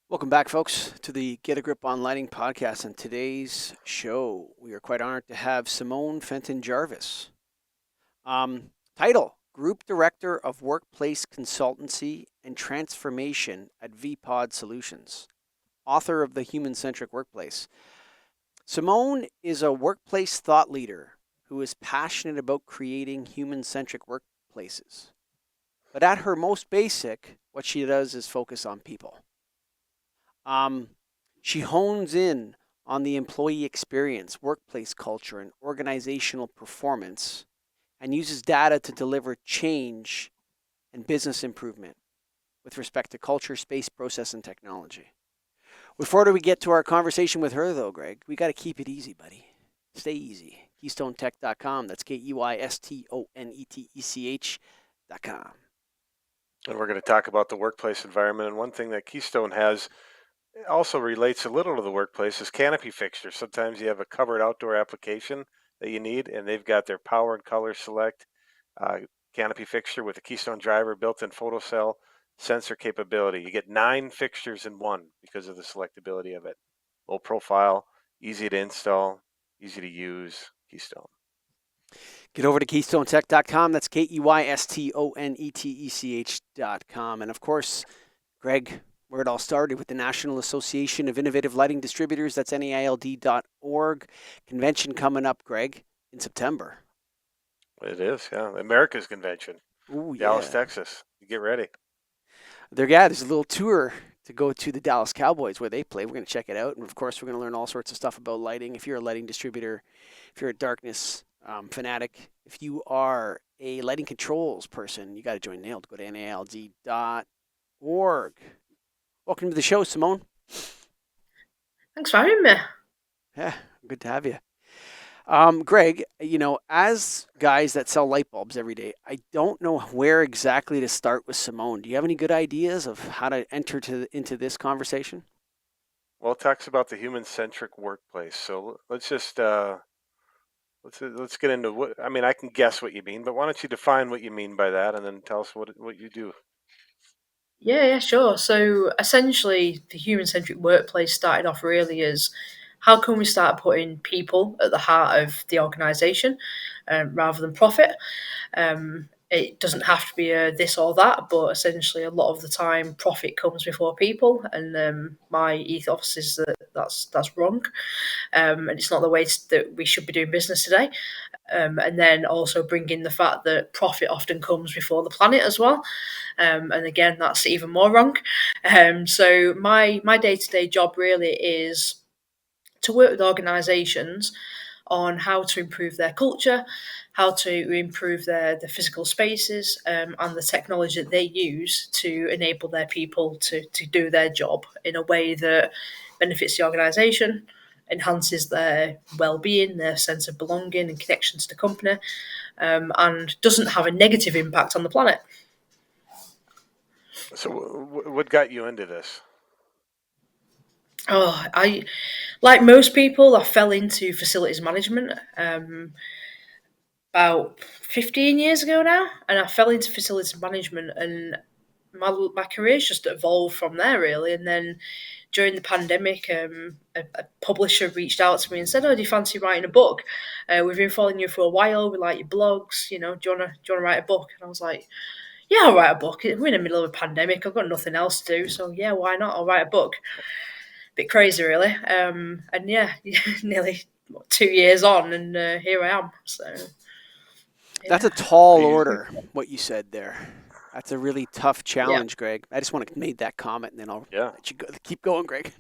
Welcome back, folks, to the Get a Grip on Lighting podcast. On today's show, we are quite honored to have Simone Fenton-Jarvis. Title Group Director of Workplace Consultancy and Transformation at VPod Solutions, author of The Human-Centric Workplace. Simone is a workplace thought leader who is passionate about creating human-centric workplaces. But at her most basic, what she does is focus on people. She hones in on the employee experience, workplace culture, and organizational performance, and uses data to deliver change and business improvement with respect to culture, space, process, and technology. Before we get to our conversation with her, though, Greg, we got to keep it easy, buddy. Stay easy. KeystoneTech.com. That's KeystoneTech.com. And we're going to talk about the workplace environment. And one thing that Keystone has also relates a little to the workplace is canopy fixtures. Sometimes you have a covered outdoor application that you need, and they've got their power and color select canopy fixture with a Keystone driver, built-in photocell sensor capability. You get 9 fixtures in one because of the selectability of it. Low profile, easy to install, easy to use. Keystone. Get over to KeystoneTech.com. That's KeystoneTech.com. And of course, Greg, where it all started with the National Association of Innovative Lighting Distributors. That's NAILD.org. Convention coming up, Greg, in September. It is, yeah. America's convention. Ooh, Dallas, yeah. Texas. You get ready. There's a little tour to go to the Dallas Cowboys where they play. We're going to check it out. And of course, we're going to learn all sorts of stuff about lighting. If you're a lighting distributor, if you're a darkness fanatic, if you are a lighting controls person, you got to join NAILD. Go to NAILD.org. Welcome to the show, Simone. Thanks for having me. Yeah, good to have you. Greg, as guys that sell light bulbs every day, I don't know where exactly to start with Simone. Do you have any good ideas of how to enter into this conversation? Well, it talks about the human-centric workplace. So let's just let's get into what I mean. I can guess what you mean, but why don't you define what you mean by that, and then tell us what you do. Yeah, sure. So essentially, the human-centric workplace started off really as how can we start putting people at the heart of the organisation rather than profit? It doesn't have to be a this or that, but essentially, a lot of the time, profit comes before people, and my ethos is that that's wrong, and it's not the way that we should be doing business today. And then also bring in the fact that profit often comes before the planet as well. And again, that's even more wrong. So my day-to-day job really is to work with organisations on how to improve their culture, how to improve the physical spaces, and the technology that they use to enable their people to do their job in a way that benefits the organisation, enhances their well-being, their sense of belonging and connection to the company, and doesn't have a negative impact on the planet. So, what got you into this? Oh, like most people, I fell into facilities management about 15 years ago now, and I fell into facilities management, and my career's just evolved from there really. And then during the pandemic, a publisher reached out to me and said, "Oh, do you fancy writing a book? We've been following you for a while. We like your blogs. Do you wanna write a book?" And I was like, "Yeah, I'll write a book. We're in the middle of a pandemic. I've got nothing else to do, so yeah, why not? I'll write a book." Bit crazy, really. And yeah, nearly 2 years on, and here I am. So yeah. That's a tall order, what you said there. That's a really tough challenge, Greg. I just want to make that comment, and then I'll let you go. Keep going, Greg.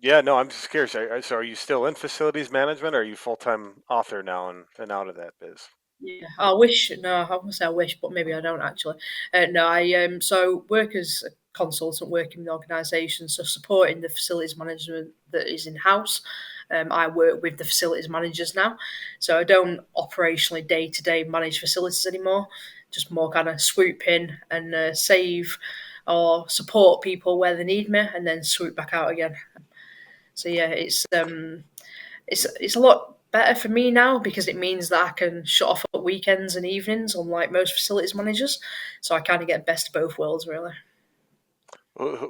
Yeah, no, I'm just curious. So are you still in facilities management, or are you full-time author now and out of that biz? Yeah, I wish. No, I won't say I wish, but maybe I don't actually. No, I so work as a consultant, working with organisations, so supporting the facilities management that is in house. I work with the facilities managers now, so I don't operationally day to day manage facilities anymore. Just more kind of swoop in and save or support people where they need me, and then swoop back out again. So yeah, it's a lot better for me now because it means that I can shut off at weekends and evenings, unlike most facilities managers. So I kind of get best of both worlds, really.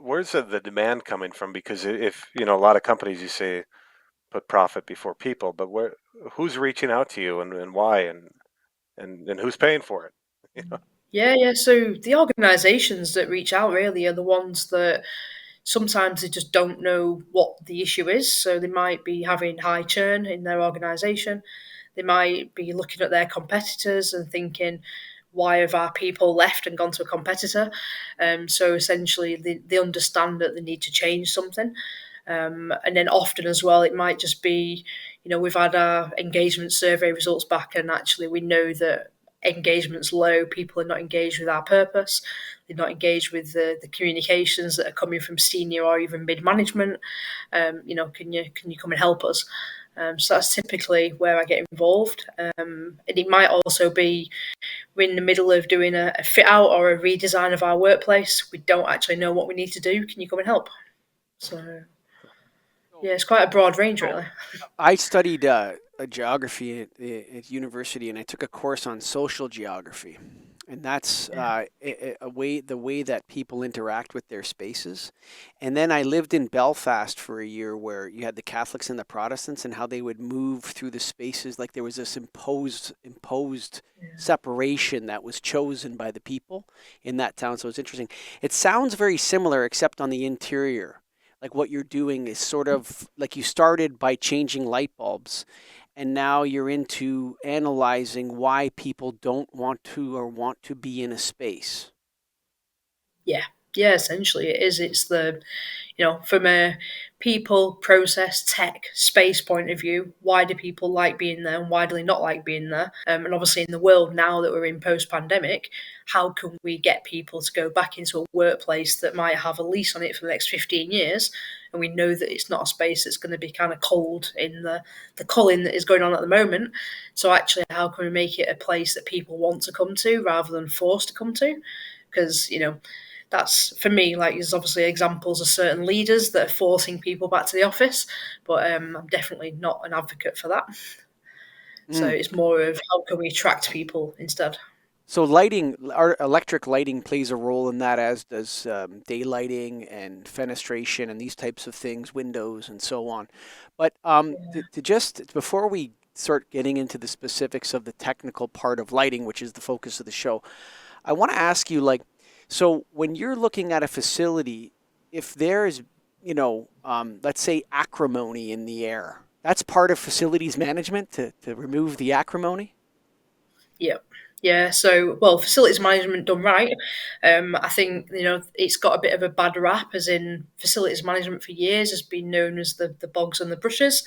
Where's the demand coming from? Because if a lot of companies, you say, put profit before people, but who's reaching out to you, and why, and who's paying for it? You know? Yeah, yeah. So the organisations that reach out really are the ones that sometimes they just don't know what the issue is. So they might be having high churn in their organisation. They might be looking at their competitors and thinking, why have our people left and gone to a competitor? So essentially, they understand that they need to change something. And then often as well, it might just be, we've had our engagement survey results back, and actually we know that engagement's low. People are not engaged with our purpose. They're not engaged with the communications that are coming from senior or even mid management. Can you come and help us? So that's typically where I get involved. And it might also be we're in the middle of doing a fit out or a redesign of our workplace. We don't actually know what we need to do. Can you come and help? So So, yeah, it's quite a broad range, really. I studied a geography at university, and I took a course on social geography, and that's Yeah, the way that people interact with their spaces. And then I lived in Belfast for a year, where you had the Catholics and the Protestants, and how they would move through the spaces like there was this imposed yeah, separation that was chosen by the people in that town. So it's interesting. It sounds very similar, except on the interior. Like what you're doing is sort of like you started by changing light bulbs, and now you're into analyzing why people don't want to or want to be in a space. yeah, yeah. Essentially, it is. It's from a people, process, tech, space point of view, why do people like being there and why do they not like being there? And obviously, in the world now that we're in post pandemic, how can we get people to go back into a workplace that might have a lease on it for the next 15 years? And we know that it's not a space that's going to be kind of cold in the culling that is going on at the moment. So, actually, how can we make it a place that people want to come to rather than forced to come to? Because, that's for me, like there's obviously examples of certain leaders that are forcing people back to the office, but I'm definitely not an advocate for that. So Mm. it's more of how can we attract people instead. So lighting, our electric lighting plays a role in that, as does daylighting and fenestration and these types of things, windows and so on. But to just before we start getting into the specifics of the technical part of lighting, which is the focus of the show, I want to ask you, like, so when you're looking at a facility, if there's, let's say acrimony in the air, that's part of facilities management to remove the acrimony? Yeah. Yeah, so well, facilities management done right. I think it's got a bit of a bad rap, as in facilities management for years has been known as the bogs and the brushes.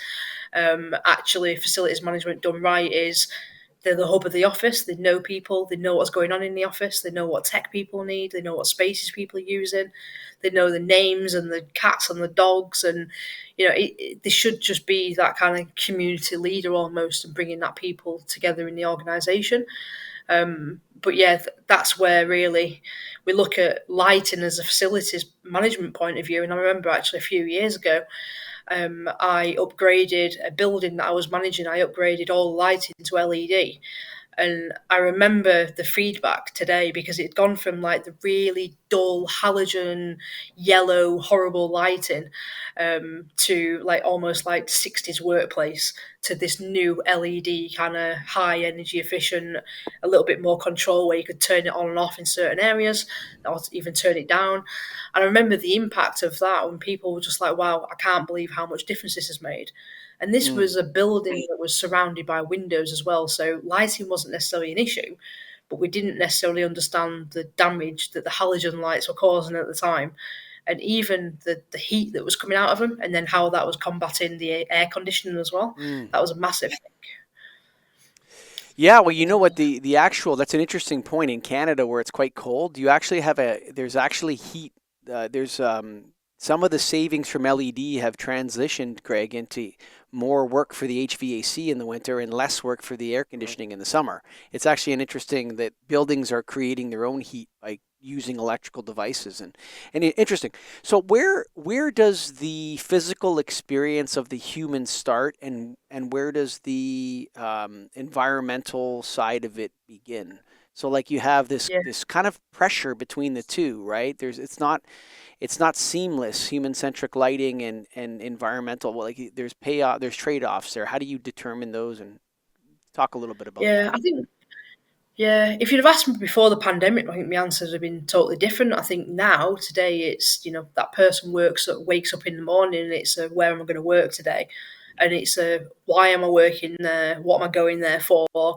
Actually, facilities management done right is they're the hub of the office. They know people. They know what's going on in the office. They know what tech people need. They know what spaces people are using. They know the names and the cats and the dogs. And they should just be that kind of community leader almost, and bringing that people together in the organisation. But yeah, that's where really we look at lighting as a facilities management point of view. And I remember actually a few years ago, I upgraded a building that I was managing. I upgraded all the lighting to LED. And I remember the feedback today because it'd gone from like the really dull halogen yellow horrible lighting to like almost like 60s workplace to this new LED kind of high energy efficient, a little bit more control where you could turn it on and off in certain areas or even turn it down. And I remember the impact of that when people were just like, wow, I can't believe how much difference this has made. And this Mm. was a building that was surrounded by windows as well. So lighting wasn't necessarily an issue, but we didn't necessarily understand the damage that the halogen lights were causing at the time. And even the heat that was coming out of them, and then how that was combating the air conditioning as well. Mm. That was a massive thing. Yeah, well, you know what, the actual, that's an interesting point. In Canada, where it's quite cold, you actually have there's actually heat. There's some of the savings from LED have transitioned, Greg, into more work for the HVAC in the winter and less work for the air conditioning in the summer. It's actually an interesting that buildings are creating their own heat by using electrical devices, and interesting. So where does the physical experience of the human start, and where does the environmental side of it begin? So like you have this Yeah. this kind of pressure between the two, right? It's not seamless human centric lighting and environmental. Well, like there's payoff, there's trade offs there. How do you determine those, and talk a little bit about Yeah, that? I think yeah, if you'd have asked me before the pandemic, I think the answers would have been totally different. I think now, today, it's that person wakes up in the morning, and it's where am I going to work today, and it's why am I working there, what am I going there for, who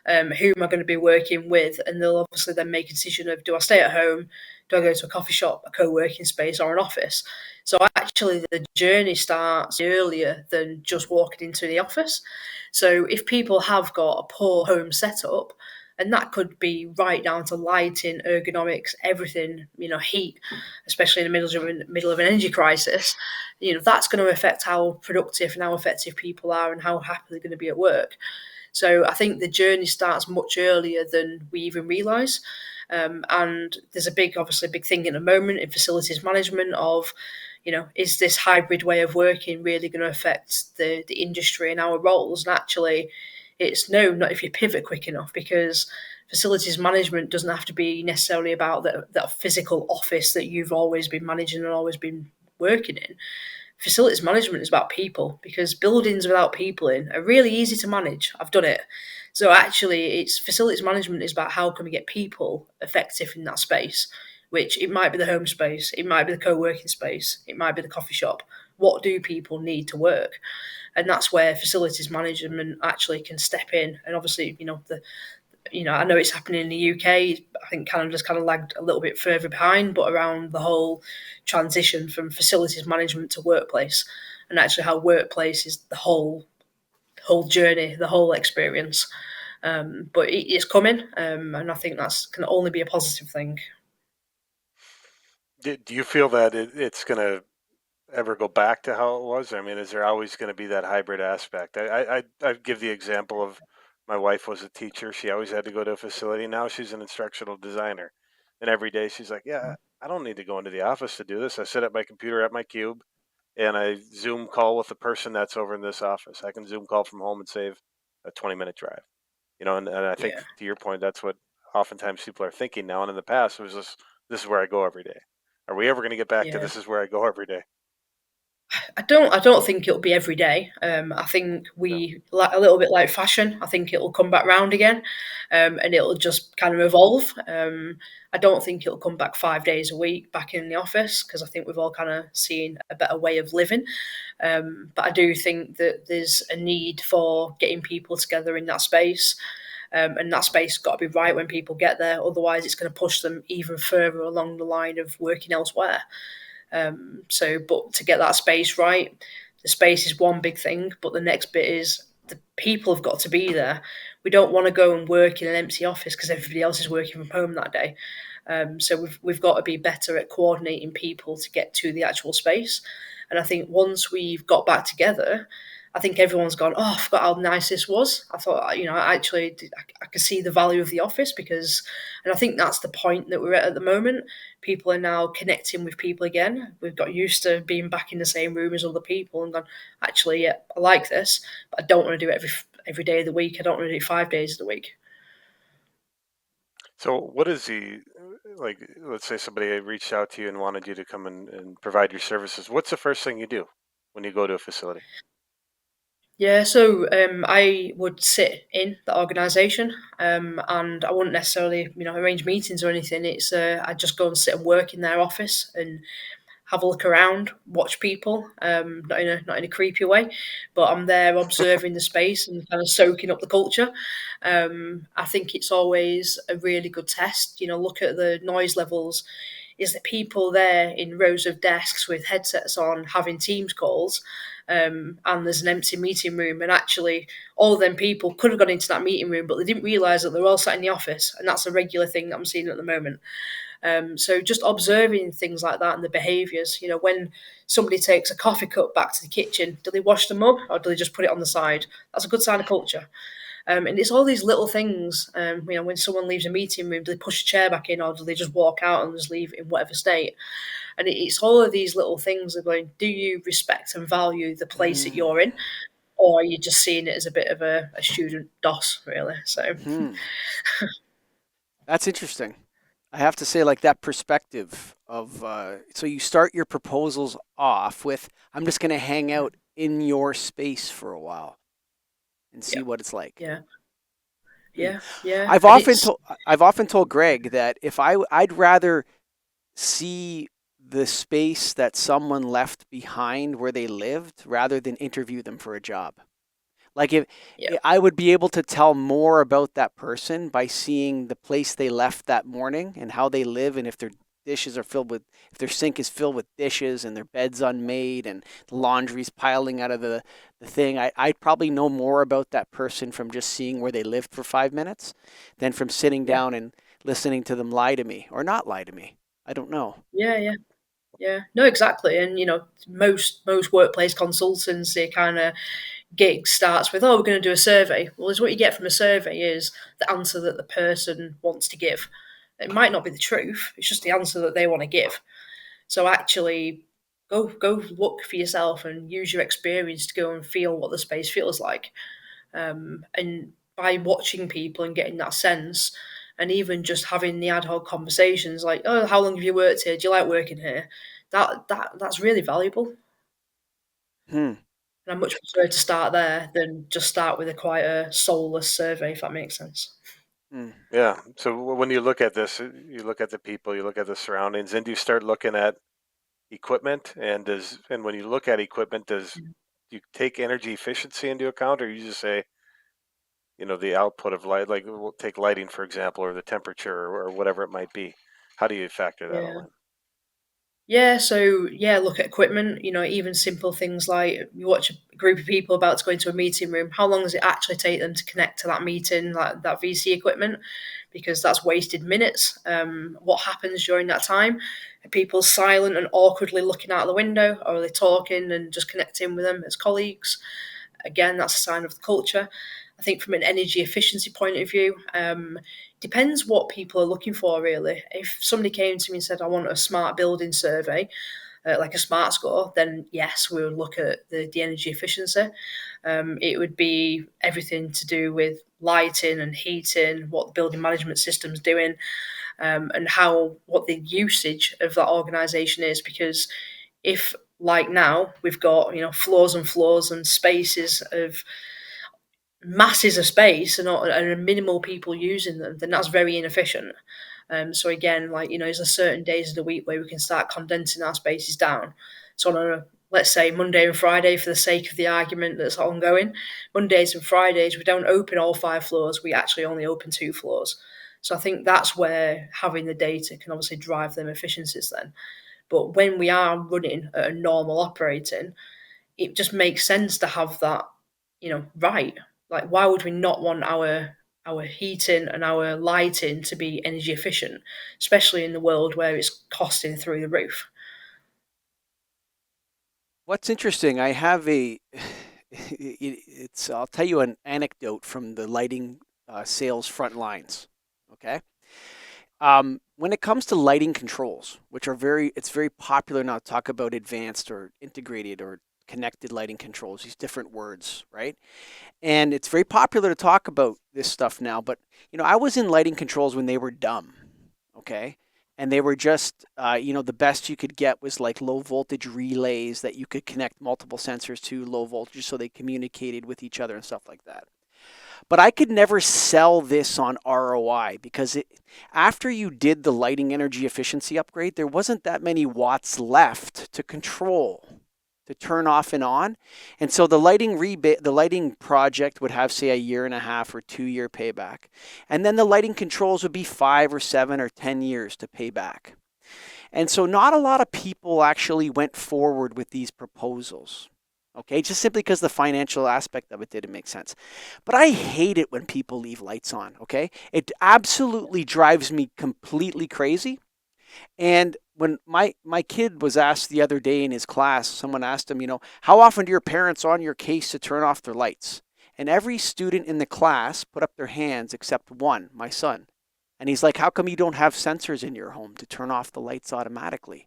am I going to be working with, and they'll obviously then make a decision of do I stay at home, do I go to a coffee shop, a co-working space, or an office. So actually, the journey starts earlier than just walking into the office. So if people have got a poor home setup, and that could be right down to lighting, ergonomics, everything. Heat, especially in the middle of an energy crisis. That's going to affect how productive and how effective people are, and how happy they're going to be at work. So I think the journey starts much earlier than we even realise. And there's obviously a big thing at the moment in facilities management of, is this hybrid way of working really going to affect the industry and our roles? And actually, it's no, not if you pivot quick enough, because facilities management doesn't have to be necessarily about that physical office that you've always been managing and always been working in. Facilities management is about people, because buildings without people in are really easy to manage. I've done it. So actually, it's facilities management is about how can we get people effective in that space, which it might be the home space, it might be the co-working space, it might be the coffee shop. What do people need to work? And that's where facilities management actually can step in. And obviously, I know it's happening in the UK. I think Canada's kind of lagged a little bit further behind, but around the whole transition from facilities management to workplace, and actually how workplace is the whole journey, the whole experience. But it's coming, and I think that's can only be a positive thing. Do you feel that it's going to ever go back to how it was? I mean, is there always going to be that hybrid aspect? I give the example of my wife was a teacher. She always had to go to a facility. Now she's an instructional designer. And every day she's like, yeah, I don't need to go into the office to do this. I sit at my computer at my cube and I Zoom call with the person that's over in this office. I can Zoom call from home and save a 20-minute drive. And I think Yeah, to your point, that's what oftentimes people are thinking now. And in the past, it was this is where I go every day. Are we ever going to get back to yeah. this is where I go every day? I don't think it'll be every day. I think No. we like a little bit like fashion. I think it'll come back round again, and it'll just kind of evolve. I don't think it'll come back 5 days a week back in the office, because I think we've all kind of seen a better way of living. But I do think that there's a need for getting people together in that space. And that space has got to be right when people get there. Otherwise, it's going to push them even further along the line of working elsewhere. But to get that space right, the space is one big thing, but the next bit is the people have got to be there. We don't want to go and work in an empty office because everybody else is working from home that day. So we've got to be better at coordinating people to get to the actual space. And I think once we've got back together, I think everyone's gone, oh, I forgot how nice this was. I thought, I could see the value of the office, and I think that's the point that we're at the moment. People are now connecting with people again. We've got used to being back in the same room as other people and gone, actually, yeah, I like this, but I don't want to do it every day of the week. I don't want to do it 5 days of the week. So, what is the like? Let's say somebody reached out to you and wanted you to come and provide your services. What's the first thing you do when you go to a facility? Yeah, so I would sit in the organisation, and I wouldn't necessarily, arrange meetings or anything. It's I'd just go and sit and work in their office and have a look around, watch people, not in a creepy way, but I'm there observing the space and kind of soaking up the culture. I think it's always a really good test. Look at the noise levels. Is there people there in rows of desks with headsets on having Teams calls? And there's an empty meeting room, and actually, all of them people could have gone into that meeting room, but they didn't realise that they're all sat in the office, and that's a regular thing that I'm seeing at the moment. So just observing things like that and the behaviours. When somebody takes a coffee cup back to the kitchen, do they wash the mug or do they just put it on the side? That's a good sign of culture. And it's all these little things. When someone leaves a meeting room, do they push a chair back in or do they just walk out and just leave in whatever state? And it's all of these little things of going, do you respect and value the place that Mm. you're in? Or are you just seeing it as a bit of a student DOS, really? So, Hmm. That's interesting. I have to say, like that perspective of so you start your proposals off with, "I'm just going to hang out in your space for a while and Yeah, see what it's like." yeah, Hmm. yeah, yeah. I've And often it's told I've often told Greg that if I'd rather see the space that someone left behind where they lived rather than interview them for a job. Like if yeah, I would be able to tell more about that person by seeing the place they left that morning and how they live, and if their dishes are filled with, if their sink is filled with dishes and their bed's unmade and the laundry's piling out of the thing. I'd probably know more about that person from just seeing where they lived for 5 minutes than from sitting yeah, down and listening to them lie to me or not lie to me. I don't know. yeah, yeah. Yeah, no, exactly. And most workplace consultants, they kind of gig starts with, "Oh, we're going to do a survey." Well, is what you get from a survey is the answer that the person wants to give. It might not be the truth; it's just the answer that they want to give. So actually, go look for yourself and use your experience to go and feel what the space feels like. And by watching people and getting that sense, and even just having the ad hoc conversations like, "Oh, how long have you worked here? Do you like working here?" That's really valuable. Hmm. And I much prefer to start there than just start with a quite a soulless survey, if that makes sense. Hmm. Yeah. So when you look at this, you look at the people, you look at the surroundings, and you start looking at equipment. And when you look at equipment, does you take energy efficiency into account, or you just say, the output of light, like we'll take lighting for example, or the temperature, or whatever it might be? How do you factor that all Yeah. in? Yeah, so yeah, look at equipment, even simple things like you watch a group of people about to go into a meeting room, how long does it actually take them to connect to that meeting, like that VC equipment? Because that's wasted minutes. What happens during that time? Are people silent and awkwardly looking out the window, or are they talking and just connecting with them as colleagues? Again, that's a sign of the culture. I think from an energy efficiency point of view, depends what people are looking for really. If somebody came to me and said, "I want a smart building survey," like a smart score, then yes, we would look at the energy efficiency. It would be everything to do with lighting and heating, what the building management system's doing, and how what the usage of that organisation is. Because if like now we've got floors and floors and spaces of masses of space and minimal people using them, then that's very inefficient. So again, like is there certain days of the week where we can start condensing our spaces down? So on a let's say Monday and Friday, for the sake of the argument that's ongoing, Mondays and Fridays we don't open all 5 floors. We actually only open 2 floors. So I think that's where having the data can obviously drive them efficiencies then. But when we are running at a normal operating, it just makes sense to have that, right. Like why would we not want our heating and our lighting to be energy efficient, especially in the world where it's costing through the roof? What's interesting, I have it's, I'll tell you an anecdote from the lighting sales front lines. Okay. When it comes to lighting controls, which are it's very popular now to talk about advanced or integrated or connected lighting controls, these different words, right? And it's very popular to talk about this stuff now, but I was in lighting controls when they were dumb, okay? And they were just, the best you could get was like low voltage relays that you could connect multiple sensors to low voltage so they communicated with each other and stuff like that. But I could never sell this on ROI because after you did the lighting energy efficiency upgrade, there wasn't that many watts left to control, to turn off and on. And so the lighting project would have, say, a year and a half or 2 year payback. And then the lighting controls would be 5 or 7 or 10 years to pay back. And so not a lot of people actually went forward with these proposals. Okay, just simply because the financial aspect of it didn't make sense. But I hate it when people leave lights on, okay? It absolutely drives me completely crazy. And when my kid was asked the other day in his class, someone asked him, how often do your parents on your case to turn off their lights? And every student in the class put up their hands except one, my son. And he's like, how come you don't have sensors in your home to turn off the lights automatically?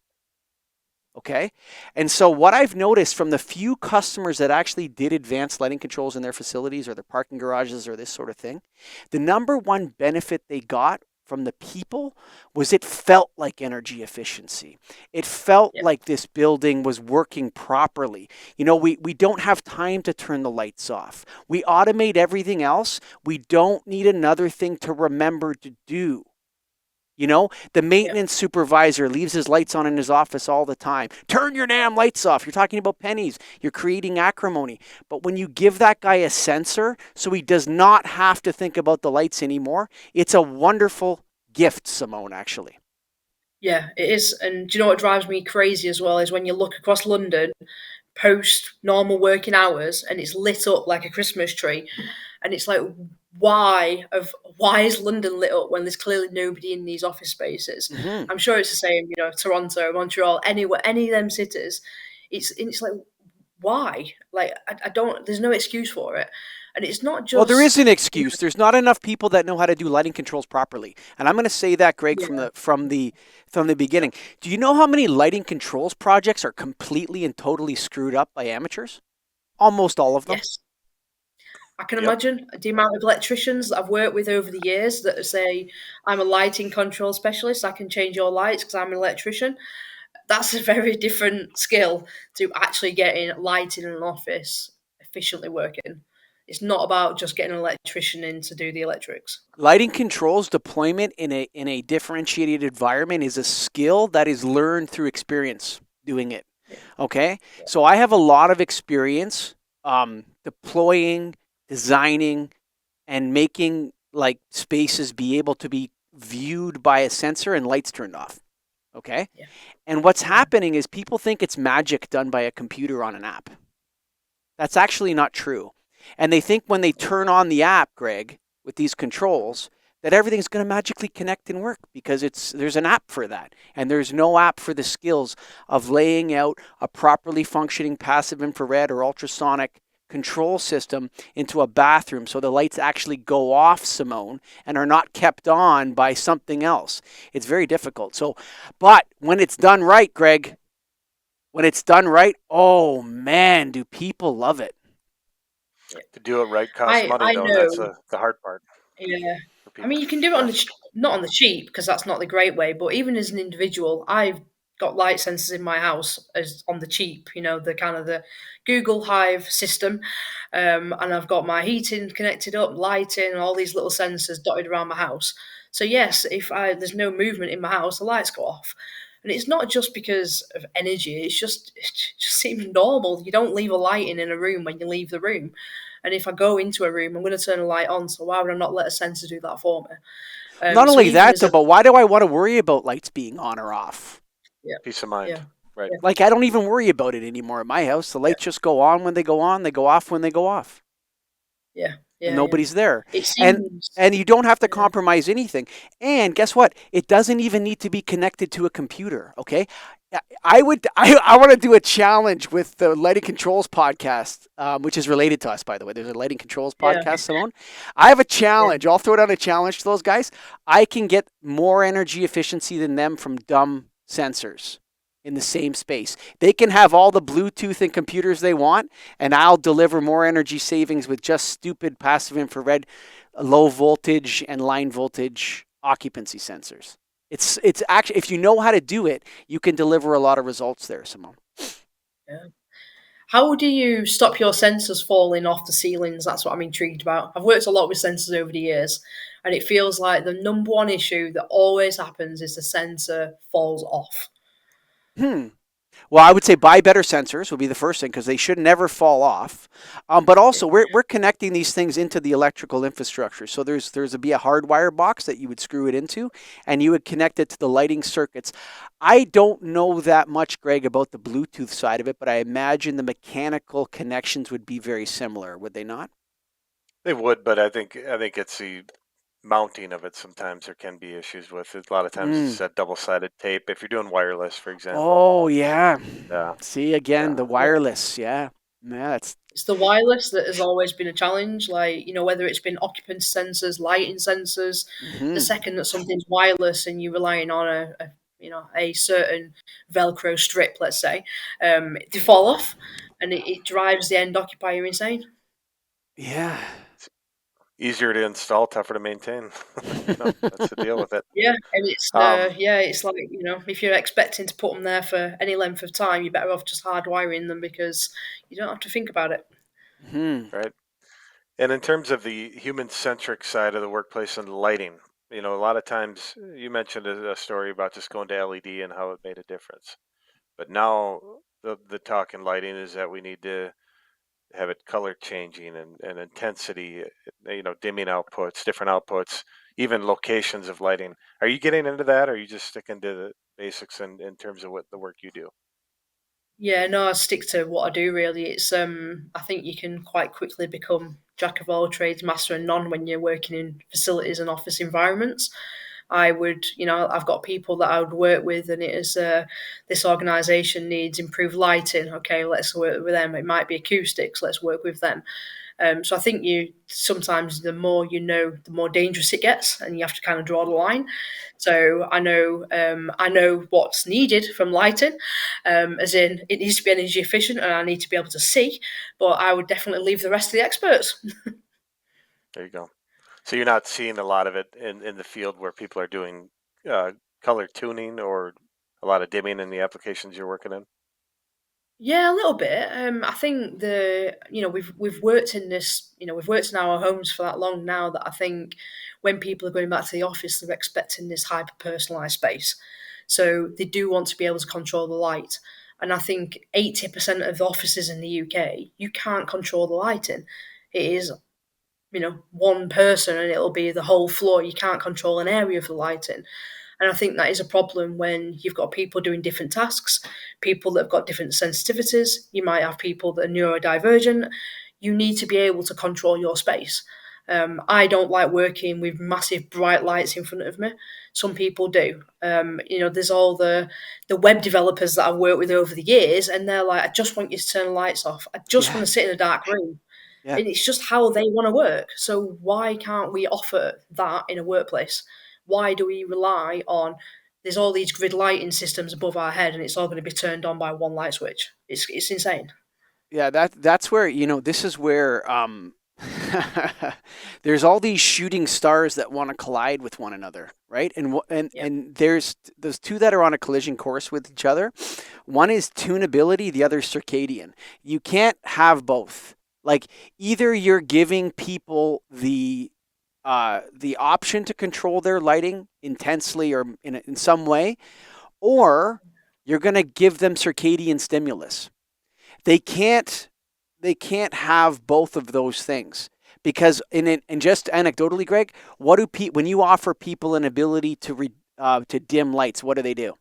Okay. And so, what I've noticed from the few customers that actually did advanced lighting controls in their facilities or their parking garages or this sort of thing, the number one benefit they got from the people was it felt like energy efficiency. It felt Yeah. like this building was working properly. We don't have time to turn the lights off. We automate everything else. We don't need another thing to remember to do. The Yeah. maintenance supervisor leaves his lights on in his office all the time. Turn your damn lights off. You're talking about pennies. You're creating acrimony. But when you give that guy a sensor so he does not have to think about the lights anymore, it's a wonderful gift, Simone, actually. Yeah, it is. And do you know what drives me crazy as well is when you look across London post normal working hours and it's lit up like a Christmas tree, and it's like, why is London lit up when there's clearly nobody in these office spaces? Mm-hmm. I'm sure it's the same, Toronto, Montreal, anywhere, any of them cities. It's like, why? Like, I don't. There's no excuse for it, and it's not Well, there is just. an excuse. There's not enough people that know how to do lighting controls properly, and I'm going to say that, Greg, from Yeah. the beginning. Do you know how many lighting controls projects are completely and totally screwed up by amateurs? Almost all of them. Yes. I can Yep. imagine the amount of electricians that I've worked with over the years that say, I'm a lighting control specialist, I can change your lights because I'm an electrician. That's a very different skill to actually getting lighting in an office efficiently working. It's not about just getting an electrician in to do the electrics. Lighting controls deployment in a differentiated environment is a skill that is learned through experience doing it. Yeah, Okay, yeah, so I have a lot of experience deploying, designing, and making like spaces be able to be viewed by a sensor and lights turned off. Okay, yeah, and what's yeah, happening is people think it's magic done by a computer on an app. That's actually not true. And they think when they turn on the app, Greg, with these controls, that everything's going to magically connect and work because there's an app for that. And there's no app for the skills of laying out a properly functioning passive infrared or ultrasonic control system into a bathroom so the lights actually go off, Simone, and are not kept on by something else. It's very difficult. But when it's done right, Greg, when it's done right, oh man, do people love it. yeah. To do it right costs money, I though, and that's know. the hard part Yeah. for I mean, people. you can do it Yeah. not on the cheap because that's not the great way. But even as an individual, I've got light sensors in my house as on the cheap. The kind of the Google Hive system, and I've got my heating connected up, lighting, and all these little sensors dotted around my house. So yes, if there's no movement in my house, the lights go off. And it's not just because of energy; it just seems normal. You don't leave a light in a room when you leave the room. And if I go into a room, I'm going to turn a light on. So why would I not let a sensor do that for me? Not So only even that, as though, a but why do I want to worry about lights being on or off? yeah, Peace of mind. yeah, Right. yeah, Like, I don't even worry about it anymore at my house. The yeah, lights just go on when they go on, they go off when they go off, yeah, and yeah, yeah. nobody's there. It And seems and you don't have to yeah, compromise anything. And guess what? It doesn't even need to be connected to a computer. Okay, I want to do a challenge with the Lighting Controls podcast, which is related to us, by the way. There's a Lighting Controls yeah, podcast, Simone. I have a yeah, challenge. I'll throw down a challenge to those guys. I can get more energy efficiency than them from dumb sensors in the same space. They can have all the Bluetooth and computers they want, and I'll deliver more energy savings with just stupid passive infrared, low voltage, and line voltage occupancy sensors. It's actually, if you know how to do it, you can deliver a lot of results there, Simone. yeah. How do you stop your sensors falling off the ceilings? That's what I'm intrigued about. I've worked a lot with sensors over the years, and it feels like the number one issue that always happens is the sensor falls off. Hmm. Well, I would say buy better sensors would be the first thing because they should never fall off. But Yeah, also, we're connecting these things into the electrical infrastructure. So there's a be a hardwire box that you would screw it into, and you would connect it to the lighting circuits. I don't know that much, Greg, about the Bluetooth side of it, but I imagine the mechanical connections would be very similar, would they not? They would, but I think it's the mounting of it. Sometimes there can be issues with it. A lot of times it's Mm. that double-sided tape. If you're doing wireless, for example. Oh yeah. Yeah. See again Yeah. the yeah. wireless. Yeah. Yeah. That's. It's the wireless that has always been a challenge. Like, whether it's been occupant sensors, lighting sensors, the Mhm. second that something's wireless and you're relying on a certain Velcro strip, let's say, they fall off, and it drives the end occupier insane. Yeah. Easier to install, tougher to maintain. That's the deal with it. Yeah, and it's Um, it's like, if you're expecting to put them there for any length of time, you're better off just hardwiring them because you don't have to think about it. Hmm. right. And in terms of the human-centric side of the workplace and lighting, a lot of times you mentioned a story about just going to LED and how it made a difference. But now the talk in lighting is that we need to have it color changing and intensity, dimming outputs, different outputs, even locations of lighting. Are you getting into that, or are you just sticking to the basics in terms of what the work you do? Yeah, no, I stick to what I do really. It's I think you can quite quickly become jack of all trades, master of none when you're working in facilities and office environments. I've got people that I would work with, and it is this organisation needs improved lighting. Okay, let's work with them. It might be acoustics. Let's work with them. So I think you sometimes the more you know, the more dangerous it gets, and you have to kind of draw the line. So I know what's needed from lighting, as in it needs to be energy efficient, and I need to be able to see. But I would definitely leave the rest to the experts. There you go. So you're not seeing a lot of it in the field where people are doing uh, color tuning or a lot of dimming in the applications you're working in. Yeah, a little bit. I think we've worked in this, we've worked in our homes for that long now that I think when people are going back to the office, they're expecting this hyper personalized space. So they do want to be able to control the light. And I think 80% of the offices in the UK, you can't control the lighting. It is, one person and it'll be the whole floor. You can't control an area of the lighting. And I think that is a problem when you've got people doing different tasks, people that have got different sensitivities. You might have people that are neurodivergent. You need to be able to control your space. I don't like working with massive bright lights in front of me. Some people do. There's all the web developers that I've worked with over the years, and they're like, "I just want you to turn the lights off. I just Yeah. want to sit in a dark room." Yeah. And it's just how they want to work. So why can't we offer that in a workplace? Why do we rely on there's all these grid lighting systems above our head and it's all going to be turned on by one light switch? It's insane. Yeah, that's where, this is where there's all these shooting stars that want to collide with one another, right? Yeah. And there's those two that are on a collision course with each other. One is tunability, the other circadian. You can't have both. Like, either you're giving people the option to control their lighting intensely or in some way, or you're going to give them circadian stimulus. They can't they can't have both of those things because and just anecdotally, Greg, what do when you offer people an ability to dim lights, what do?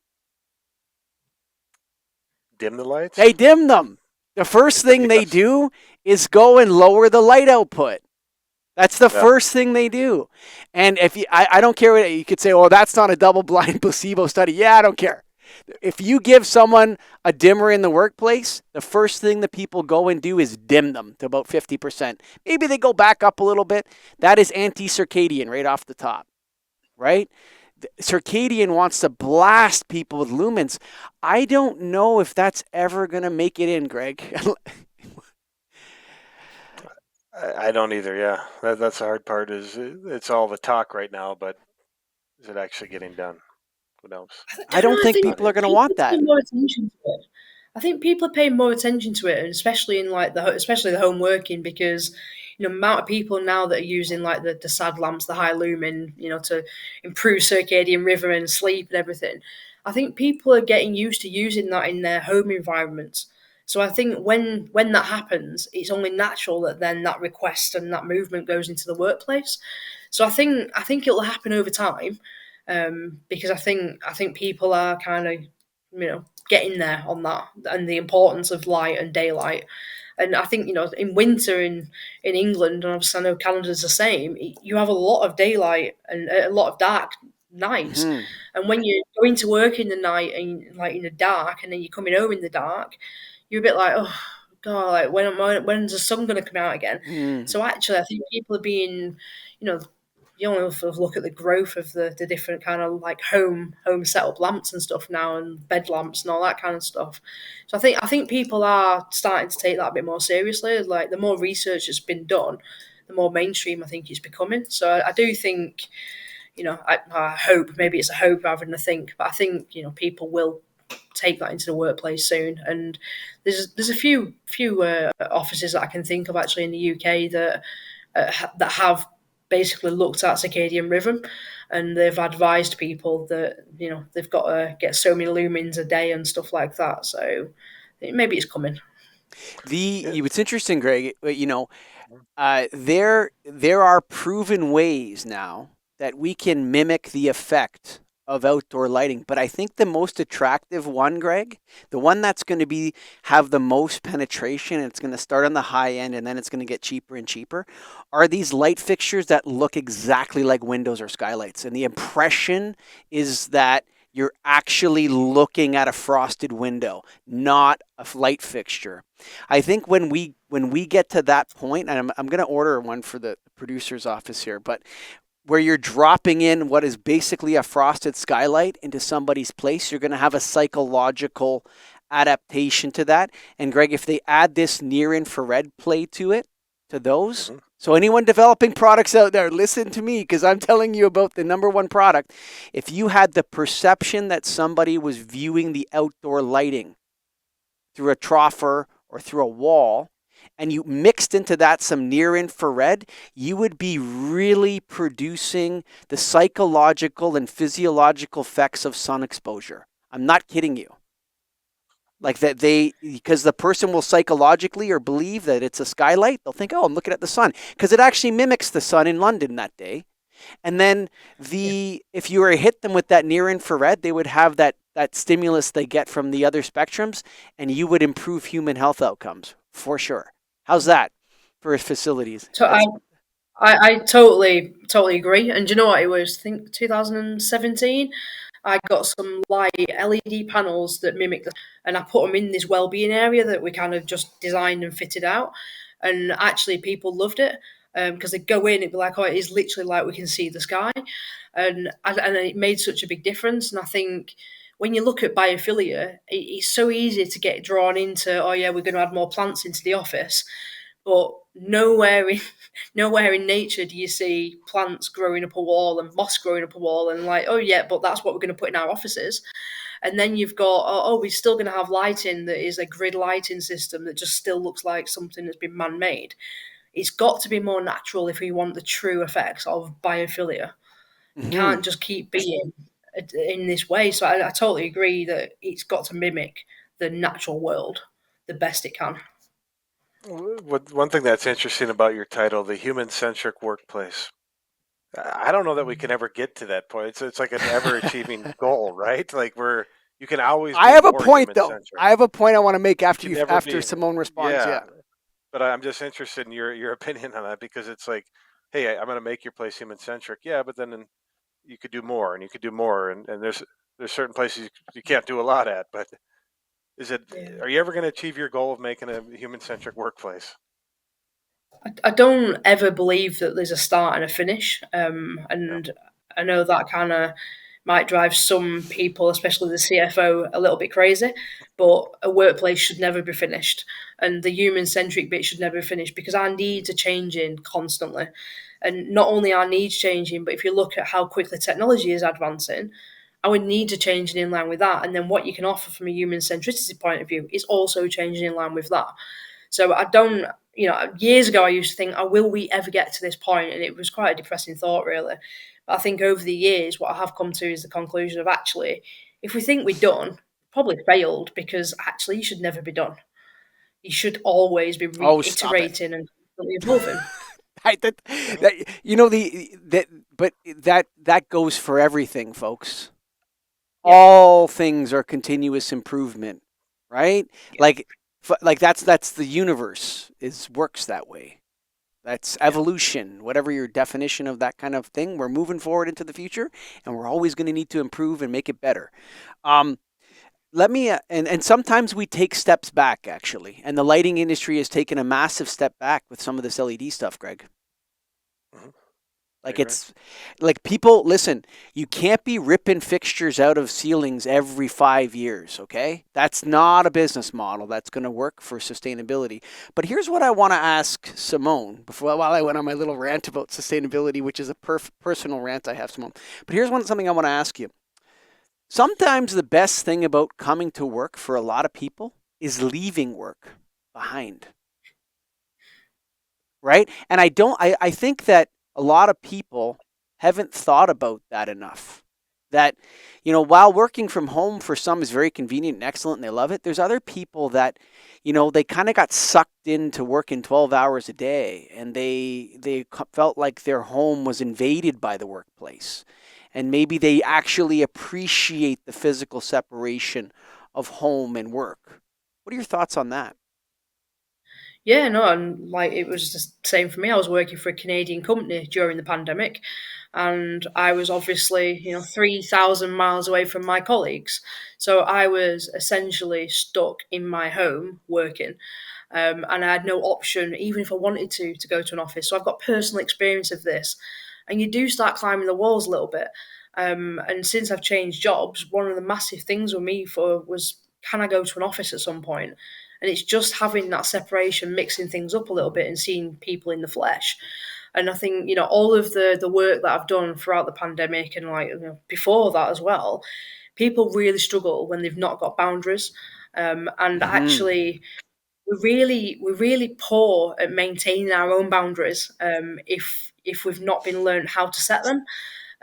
Dim the lights? They dim them. The first thing they Yes. do is go and lower the light output. That's the Yeah. first thing they do. And if I don't care what you could say, oh, that's not a double blind placebo study. Yeah, I don't care. If you give someone a dimmer in the workplace, the first thing the people go and do is dim them to about 50%. Maybe they go back up a little bit. That is anti circadian right off the top, right? Circadian wants to blast people with lumens. I don't know if that's ever going to make it in, Greg. I don't either. Yeah, that's the hard part. Is it's all the talk right now, but is it actually getting done? Who knows? I I don't know. don't I think think people are going to people want are that. paying more attention to it. I think people are paying more attention to it, and especially in like especially the home working, because amount of people now that are using like the sad lamps, the high lumen, to improve circadian rhythm and sleep and everything. I think people are getting used to using that in their home environments. So I think when that happens, it's only natural that then that request and that movement goes into the workplace. So I think it'll happen over time, because I think people are kind of getting there on that and the importance of light and daylight. And I think in winter in England, and obviously I know Canada's the same. You have a lot of daylight and a lot of dark nights, Hmm. and when you're going to work in the night and like in the dark, and then you're coming home in the dark, you're a bit like, oh god, like when's the sun going to come out again? Hmm. So actually, I think people are being, you know, you only sort of look at the growth of the different kind of like home setup lamps and stuff now, and bed lamps and all that kind of stuff. So I think people are starting to take that a bit more seriously. Like the more research that's been done, the more mainstream I think it's becoming. So I do think, I hope, maybe it's a hope rather than a think, but I think, people will take that into the workplace soon. And there's a few offices that I can think of actually in the UK that have basically looked at circadian rhythm, and they've advised people that they've got to get so many lumens a day and stuff like that. So maybe it's coming. Yeah. It's interesting, Greg. There are proven ways now that we can mimic the effect of outdoor lighting. But I think the most attractive one, Greg, the one that's going to have the most penetration, and it's going to start on the high end and then it's going to get cheaper and cheaper, are these light fixtures that look exactly like windows or skylights. And the impression is that you're actually looking at a frosted window, not a light fixture. I think when we get to that point, and I'm going to order one for the producer's office here, but where you're dropping in what is basically a frosted skylight into somebody's place, you're going to have a psychological adaptation to that. And Greg, if they add this near infrared play to it, to those, so anyone developing products out there, listen to me, because I'm telling you about the number one product. If you had the perception that somebody was viewing the outdoor lighting through a troffer or through a wall, and you mixed into that some near infrared, you would be really producing the psychological and physiological effects of sun exposure. I'm not kidding you. Like that because the person will psychologically or believe that it's a skylight, they'll think, oh, I'm looking at the sun, because it actually mimics the sun in London that day. And then if you were to hit them with that near infrared, they would have that stimulus they get from the other spectrums, and you would improve human health outcomes for sure. How's that for facilities? So I totally agree. And do you know what? It was, I think, 2017. I got some light LED panels that mimic and I put them in this well-being area that we kind of just designed and fitted out. And actually, people loved it because they go in, it'd be like, oh, it is literally like we can see the sky, and it made such a big difference. And I think when you look at biophilia, it's so easy to get drawn into, oh yeah, we're going to add more plants into the office, but nowhere in nature do you see plants growing up a wall and moss growing up a wall and like, oh yeah, but that's what we're going to put in our offices. And then you've got, oh, we're still going to have lighting that is a grid lighting system that just still looks like something that's been man-made. It's got to be more natural if we want the true effects of biophilia. You can't just keep being in this way. So I totally agree that it's got to mimic the natural world the best it can. One thing that's interesting about your title, the human-centric workplace. I don't know that we can ever get to that point. It's like an ever-achieving goal, right? Like you can always. I have a more point though. human-centric. I have a point I want to make after You can never after be- Simone responds. Yeah. But I'm just interested in your opinion on that, because it's like, hey, I'm going to make your place human-centric. Yeah, but then you could do more, and you could do more, and there's certain places you can't do a lot at. But are you ever going to achieve your goal of making a human-centric workplace? I don't ever believe that there's a start and a finish, and I know that kind of might drive some people, especially the CFO, a little bit crazy. But a workplace should never be finished, and the human-centric bit should never be finished, because our needs are changing constantly, and not only our needs changing, but if you look at how quickly technology is advancing, our needs are changing in line with that, and then what you can offer from a human centricity point of view is also changing in line with that. So I don't, years ago I used to think, oh, will we ever get to this point? And it was quite a depressing thought, really. But I think over the years, what I have come to is the conclusion of, actually, if we think we're done, probably failed, because actually you should never be done. You should always be reiterating and evolving. But that goes for everything, folks. Yeah. All things are continuous improvement, right? Yeah. Like that's the universe works that way. That's evolution, whatever your definition of that kind of thing. We're moving forward into the future, and we're always going to need to improve and make it better. Let me and sometimes we take steps back, actually, and the lighting industry has taken a massive step back with some of this LED stuff, Greg. I Like agree. it's like people listen, you can't be ripping fixtures out of ceilings every 5 years, okay? That's not a business model that's going to work for sustainability. But here's what I want to ask Simone before while I went on my little rant about sustainability, which is a personal rant I have, Simone. But here's something I want to ask you. Sometimes the best thing about coming to work for a lot of people is leaving work behind, right? And I think that a lot of people haven't thought about that enough. That, while working from home for some is very convenient and excellent and they love it, there's other people that, they kind of got sucked into working 12 hours a day and they felt like their home was invaded by the workplace. And maybe they actually appreciate the physical separation of home and work. What are your thoughts on that? Yeah, no, and like it was the same for me. I was working for a Canadian company during the pandemic, and I was obviously, 3,000 miles away from my colleagues. So I was essentially stuck in my home working. And I had no option, even if I wanted to go to an office. So I've got personal experience of this, and you do start climbing the walls a little bit. And since I've changed jobs, one of the massive things with me for was, can I go to an office at some point? And it's just having that separation, mixing things up a little bit, and seeing people in the flesh. And I think all of the work that I've done throughout the pandemic and like before that as well, people really struggle when they've not got boundaries. And Hmm. actually, we're really poor at maintaining our own boundaries if we've not been learned how to set them.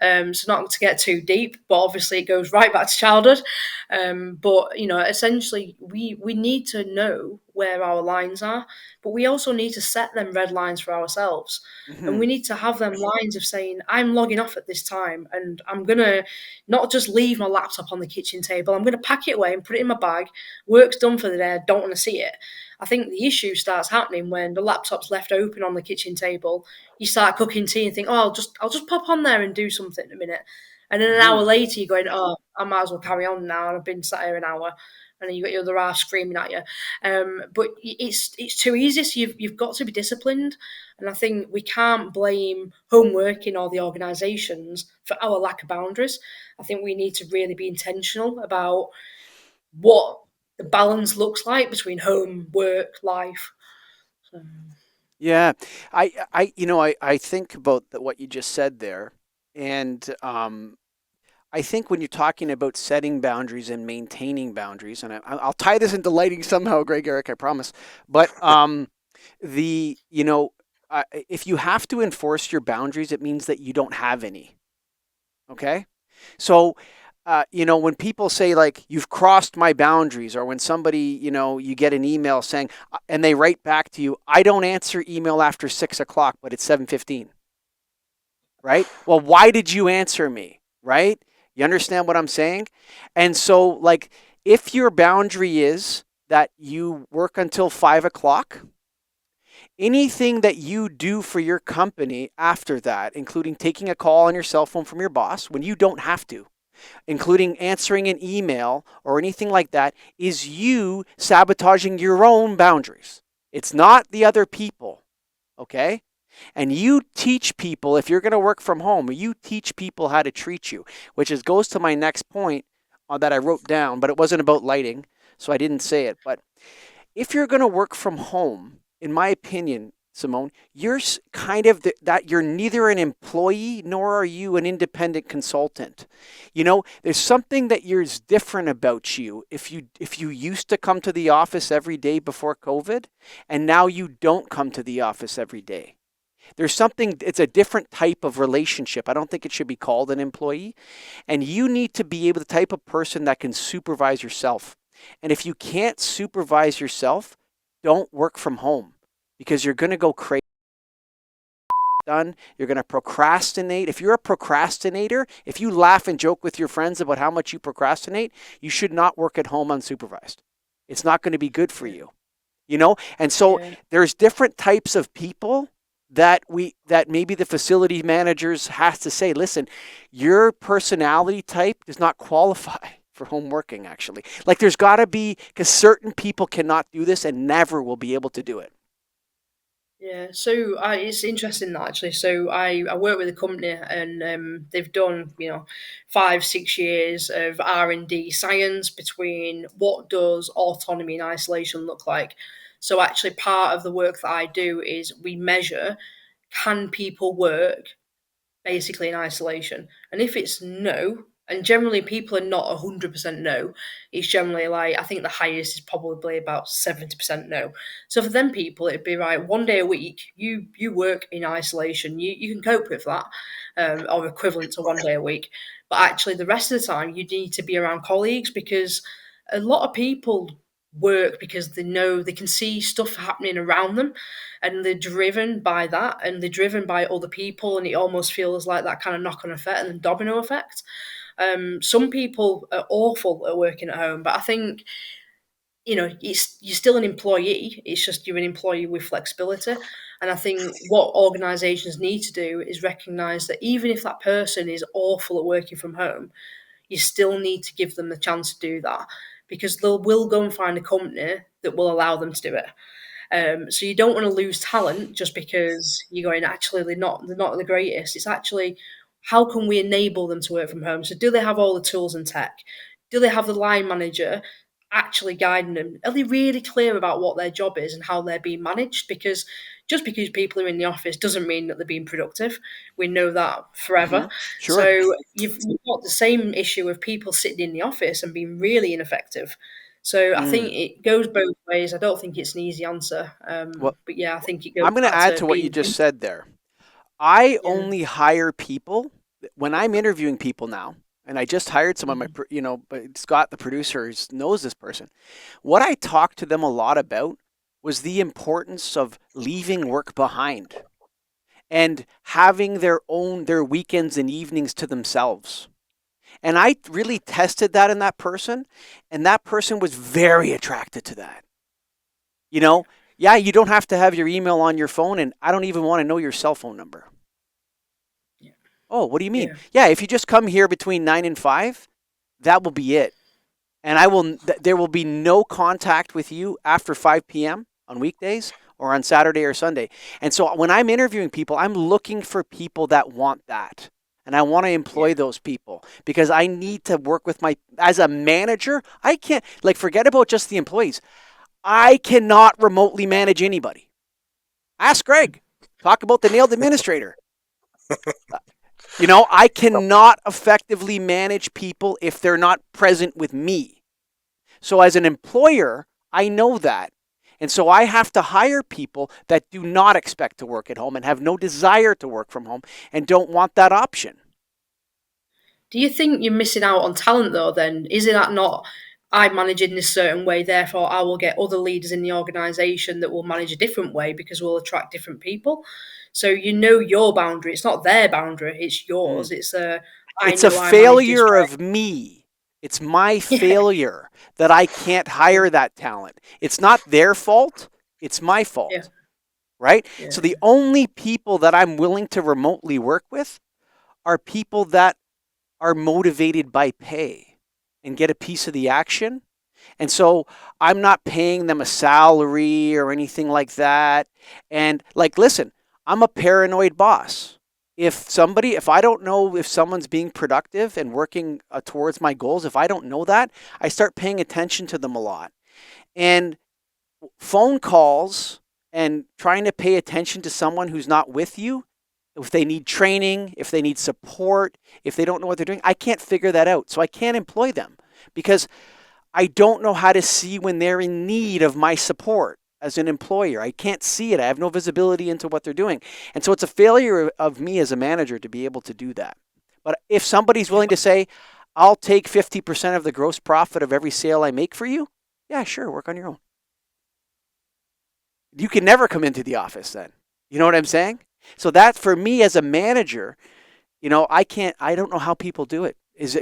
So not to get too deep, but obviously it goes right back to childhood. But essentially, we need to know where our lines are, but we also need to set them red lines for ourselves. And Hmm. we need to have them lines of saying, I'm logging off at this time and I'm going to not just leave my laptop on the kitchen table. I'm going to pack it away and put it in my bag. Work's done for the day. I don't want to see it. I think the issue starts happening when the laptop's left open on the kitchen table. You start cooking tea and think, oh, I'll just pop on there and do something in a minute. And then an hour Hmm. later, you're going, oh, I might as well carry on now. And I've been sat here an hour. And then you got your other half screaming at you. But it's too easy. So you've got to be disciplined. And I think we can't blame home working or the organisations for our lack of boundaries. I think we need to really be intentional about what the balance looks like between home, work, life. So, Yeah, I think about what you just said there, and I think when you're talking about setting boundaries and maintaining boundaries, and I'll tie this into lighting somehow, Greg Eric, I promise. But the you know, if you have to enforce your boundaries, it means that you don't have any. Okay, so. When people say like you've crossed my boundaries, or when somebody, you get an email saying, and they write back to you, I don't answer email after 6 o'clock, but it's 7:15. Right? Well, why did you answer me? Right? You understand what I'm saying? And so, like, if your boundary is that you work until 5 o'clock, anything that you do for your company after that, including taking a call on your cell phone from your boss when you don't have to, including answering an email or anything like that, is you sabotaging your own boundaries. It's not the other people, okay? And you teach people, if you're going to work from home, you teach people how to treat you, which goes to my next point that I wrote down, but it wasn't about lighting, so I didn't say it. But if you're going to work from home, in my opinion, Simone, you're kind of that you're neither an employee nor are you an independent consultant. There's something that is different about you if you used to come to the office every day before COVID, and now you don't come to the office every day. There's something, it's a different type of relationship. I don't think it should be called an employee. And you need to be able the type of person that can supervise yourself. And if you can't supervise yourself, don't work from home because you're going to go crazy. Done. You're going to procrastinate. If you're a procrastinator, if you laugh and joke with your friends about how much you procrastinate, you should not work at home unsupervised. It's not going to be good for yeah, you. And so yeah, there's different types of people that maybe the facility managers has to say, listen, your personality type does not qualify for home working. Actually, like there's got to be, because certain people cannot do this and never will be able to do it. Yeah, so it's interesting that actually. So I work with a company and they've done 5 6 years of R&D science between what does autonomy and isolation look like. So actually, part of the work that I do is we measure, can people work basically in isolation. And if it's no, and generally people are not 100% no, it's generally like, I think the highest is probably about 70% no. So for them people, it'd be right, 1 day a week, you work in isolation, you can cope with that, or equivalent to 1 day a week. But actually, the rest of the time, you need to be around colleagues because a lot of people work because they know they can see stuff happening around them and they're driven by that and they're driven by other people and it almost feels like that kind of knock-on effect and domino effect. Some people are awful at working at home, but I think you're still an employee. It's just you're an employee with flexibility. And I think what organisations need to do is recognise that even if that person is awful at working from home, you still need to give them the chance to do that because they will go and find a company that will allow them to do it. So you don't want to lose talent just because you're going, actually they're not the greatest. It's actually, how can we enable them to work from home? So do they have all the tools and tech? Do they have the line manager actually guiding them? Are they really clear about what their job is and how they're being managed? Because just because people are in the office doesn't mean that they're being productive. We know that Hmm. forever. Sure. So you've got the same issue of people sitting in the office and being really ineffective. So I think Mm. it goes both ways. I don't think it's an easy answer, Well, but yeah, I think it goes I'm going to back add to to what you being just said there. I yeah, only hire people when I'm interviewing people now, and I just hired some of my, mhm, but Scott, the producer, knows this person. What I talked to them a lot about was the importance of leaving work behind and having their weekends and evenings to themselves. And I really tested that in that person, and that person was very attracted to that. You know, yeah, you don't have to have your email on your phone, and I don't even want to know your cell phone number. yeah, Oh, what do you mean? yeah, Yeah, if you just come here between 9 and 5, that will be it. And there will be no contact with you after 5 p.m. on weekdays or on Saturday or Sunday. And so when I'm interviewing people, I'm looking for people that want that. And I want to employ yeah, those people because I need to work with as a manager, I can't, like, forget about just the employees. I cannot remotely manage anybody. Ask Greg. Talk about the nailed administrator. I cannot effectively manage people if they're not present with me. So as an employer, I know that. And so I have to hire people that do not expect to work at home and have no desire to work from home and don't want that option. Do you think you're missing out on talent though? Then is it that not? I manage in this certain way, therefore I will get other leaders in the organisation that will manage a different way because we'll attract different people. So you know your boundary. It's not their boundary; it's Mm. yours. I It's a know I manage this failure of way. me. It's my Yeah, failure that I can't yeah, hire that talent. It's not their fault, it's my yeah, fault, right? So yeah. the only people that I'm willing to remotely work with are people that are motivated by pay and get a piece of the action. And so I'm not paying them a salary or anything like that. And like, listen, I'm a paranoid boss. If I don't know if someone's being productive and working towards my goals, if I don't know that, I start paying attention to them a lot. And phone calls and trying to pay attention to someone who's not with you, if they need training, if they need support, if they don't know what they're doing, I can't figure that out. So I can't employ them because I don't know how to see when they're in need of my support as an employer. I can't see it. I have no visibility into what they're doing. And so it's a failure of me as a manager to be able to do that. But if somebody's willing to say, I'll take 50% of the gross profit of every sale I make for you, yeah, sure, work on your own. You can never come into the office then. You know what I'm saying? So that for me as a manager, I don't know how people do it.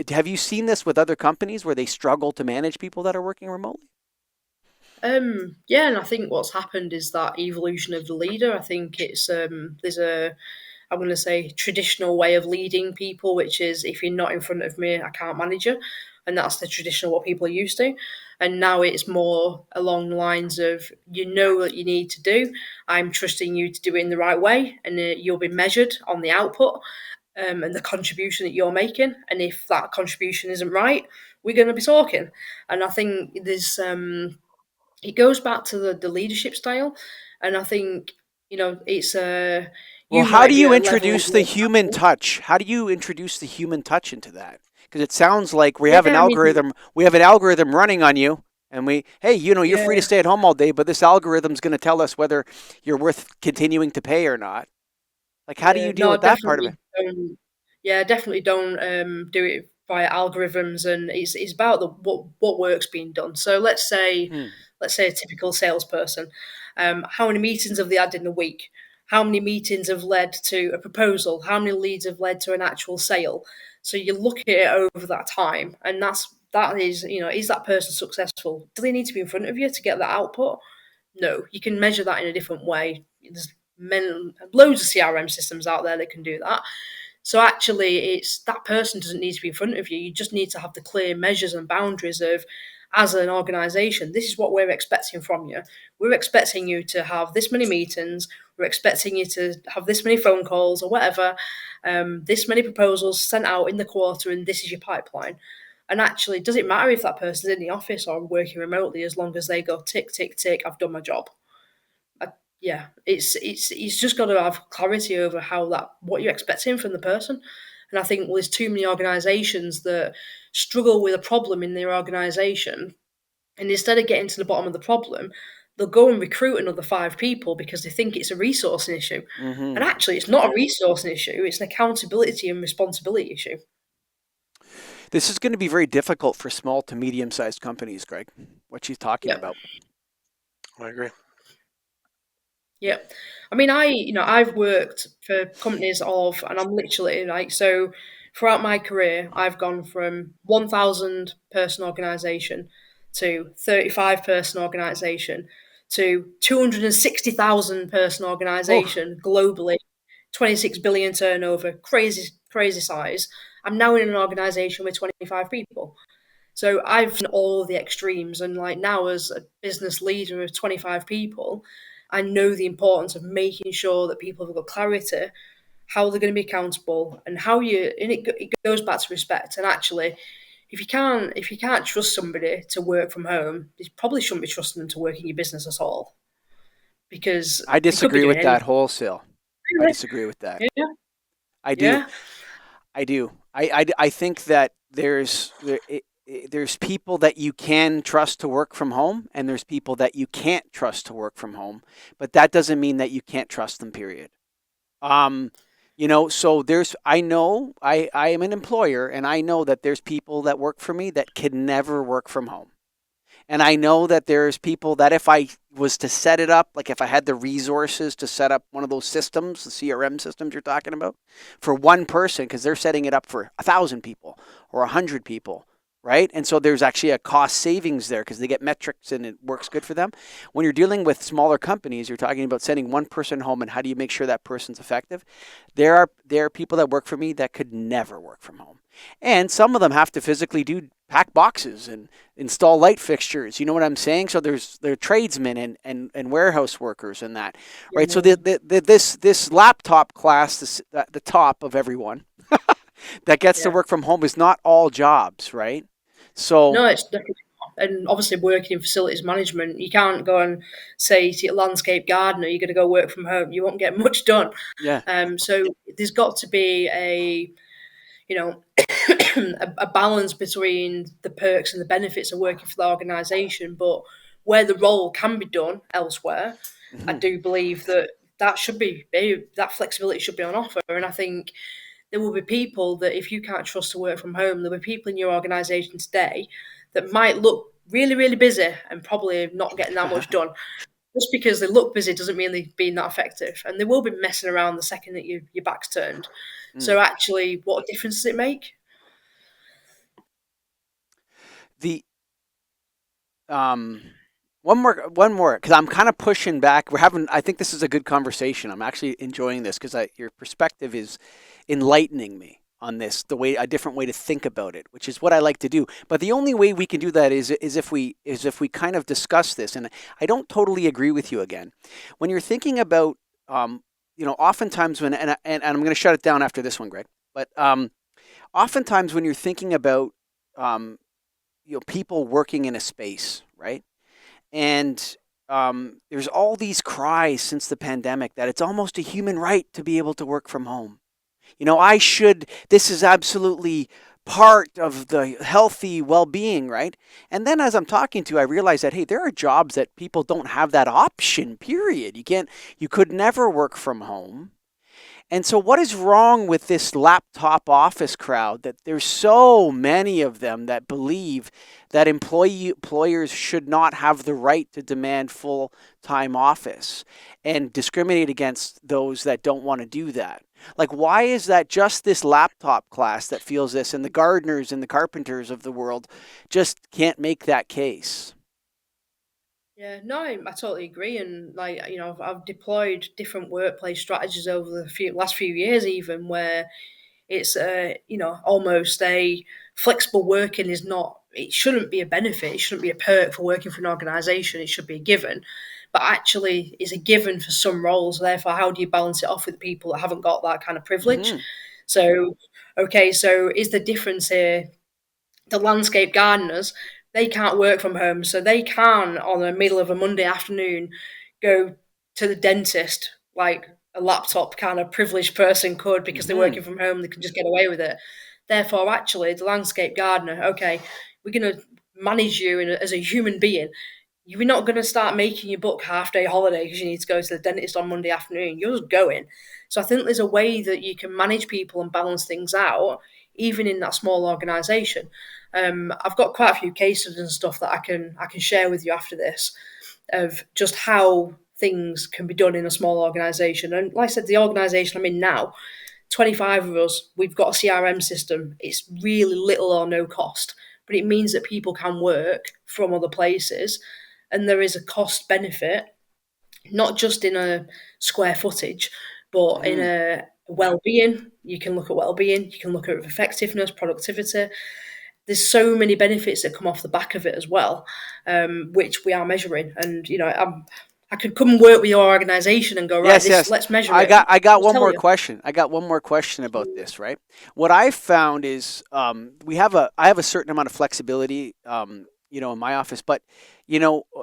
Have you seen this with other companies where they struggle to manage people that are working remotely? Yeah, and I think what's happened is that evolution of the leader. I think it's there's a I'm going to say traditional way of leading people, which is if you're not in front of me, I can't manage you. and that's the traditional what people are used to. And now it's more along the lines of, you know what you need to do. I'm trusting you to do it in the right way, and you'll be measured on the output and the contribution that you're making. And if that contribution isn't right, we're going to be talking. And I think there's it goes back to the leadership style, and I think it's Well, you how do might be you at a level introduce the more human touch? How do you introduce the human touch into that? Because it sounds like we yeah, have an I mean, algorithm. We have an algorithm running on you, and hey, you're yeah, free to stay at home all day, but this algorithm's going to tell us whether you're worth continuing to pay or not. Like, how do yeah, you deal no, with that part of it? definitely don't do it via algorithms, and it's about the what work's being done. So Hmm. let's say a typical salesperson, how many meetings have they had in a week? How many meetings have led to a proposal? How many leads have led to an actual sale? So you look at it over that time, and that is, is that person successful? Do they need to be in front of you to get that output? No, you can measure that in a different way. There's loads of CRM systems out there that can do that. So actually, it's that person doesn't need to be in front of you. You just need to have the clear measures and boundaries of, as an organisation, this is what we're expecting from you. We're expecting you to have this many meetings. We're expecting you to have this many phone calls or whatever, this many proposals sent out in the quarter, and this is your pipeline. And actually, does it matter if that person's in the office or working remotely, as long as they go tick, tick, tick, I've done my job? I, yeah, it's just got to have clarity over what you're expecting from the person. And I think there's too many organisations that struggle with a problem in their organisation, and instead of getting to the bottom of the problem, they'll go and recruit another 5 people because they think it's a resourcing issue. Hmm. And actually, it's not a resourcing issue; it's an accountability and responsibility issue. This is going to be very difficult for small to medium-sized companies, Greg. What she's talking Yeah. about. I agree. Yeah. I mean, I've worked for companies and I'm literally like, so throughout my career, I've gone from 1,000 person organization to 35 person organization to 260,000 person Oh, organization globally, 26 billion turnover, crazy, crazy size. I'm now in an organization with 25 people. So I've done all the extremes, and like now as a business leader of 25 people, I know the importance of making sure that people have got clarity how they're going to be accountable and it goes back to respect. And actually, if you can't trust somebody to work from home, you probably shouldn't be trusting them to work in your business at all, because I they could be disagree doing with that anything. wholesale. I disagree with that. Yeah, I do. yeah, I do. I think that there's people that you can trust to work from home, and there's people that you can't trust to work from home. But that doesn't mean that you can't trust them. Period. Um, so I am an employer, and I know that there's people that work for me that can never work from home. And I know that there's people that if I was to set it up, like if I had the resources to set up one of those systems, the CRM systems you're talking about, for one person, because they're setting it up for 1,000 people or 100 people, right? And so there's actually a cost savings there because they get metrics and it works good for them. When you're dealing with smaller companies, you're talking about sending one person home and how do you make sure that person's effective? There are people that work for me that could never work from home. And some of them have to physically pack boxes and install light fixtures. You know what I'm saying? So there are tradesmen and warehouse workers and that, right? So yeah. this laptop class, the top of everyone that gets to Yeah. work from home is not all jobs, right? So No, it's definitely not. And obviously, working in facilities management, you can't go and say to your landscape gardener, you're going to go work from home. You won't get much done. yeah, So there's got to be you know, a balance between the perks and the benefits of working for the organisation. But where the role can be done elsewhere, I hmm do believe that that flexibility should be on offer. And I think there will be people that, if you can't trust to work from home, there'll be people in your organisation today that might look really, really busy and probably not getting that much done. Just because they look busy doesn't mean they're being that effective. And they will be messing around the second that your back's turned. mm. So actually, what difference does it make? the um. One more, because I'm kind of pushing back. I think this is a good conversation. I'm actually enjoying this because your perspective is enlightening me on this, a different way to think about it, which is what I like to do. But the only way we can do that is if we kind of discuss this. And I don't totally agree with you again. When you're thinking about, oftentimes and I'm going to shut it down after this one, Greg. But oftentimes when you're thinking about, people working in a space, right? And there's all these cries since the pandemic that it's almost a human right to be able to work from home. This is absolutely part of the healthy well-being, right? And then as I'm talking to you, I realize that, hey, there are jobs that people don't have that option, period. You could never work from home. And so what is wrong with this laptop office crowd that there's so many of them that believe that employers should not have the right to demand full-time office and discriminate against those that don't want to do that? Like, why is that just this laptop class that feels this, and the gardeners and the carpenters of the world just can't make that case? Yeah, no, I totally agree. And I've deployed different workplace strategies over the last few years, even where it's almost a flexible working is not. It shouldn't be a benefit. It shouldn't be a perk for working for an organisation. It should be a given, but actually, it's a given for some roles. Therefore, how do you balance it off with people that haven't got that kind of privilege? Hmm. So, okay, so is the difference here the landscape gardeners, they can't work from home, so they can on the middle of a Monday afternoon go to the dentist like a laptop kind of privileged person could because they're Hmm. working from home, they can just get away with it. Therefore, actually, the landscape gardener, okay, we're going to manage you as a human being. You're not going to start making your book half day holiday because you need to go to the dentist on Monday afternoon. You're just going. So I think there's a way that you can manage people and balance things out, even in that small organisation. I've got quite a few case studies and stuff that I can share with you after this of just how things can be done in a small organisation. And like I said, the organisation I'm in now, 25 of us, we've got a CRM system. It's really little or no cost, but it means that people can work from other places, and there is a cost benefit, not just in a square footage, but in Hmm. a well-being. You can look at well-being, you can look at effectiveness, productivity. There's so many benefits that come off the back of it as well, which we are measuring. And I could come and work with your organisation and go, right, Yes, this, yes. let's measure I it. got I got Just one tell more you. question. I got one more question about this, right? What I found is, I have a certain amount of flexibility, in my office, but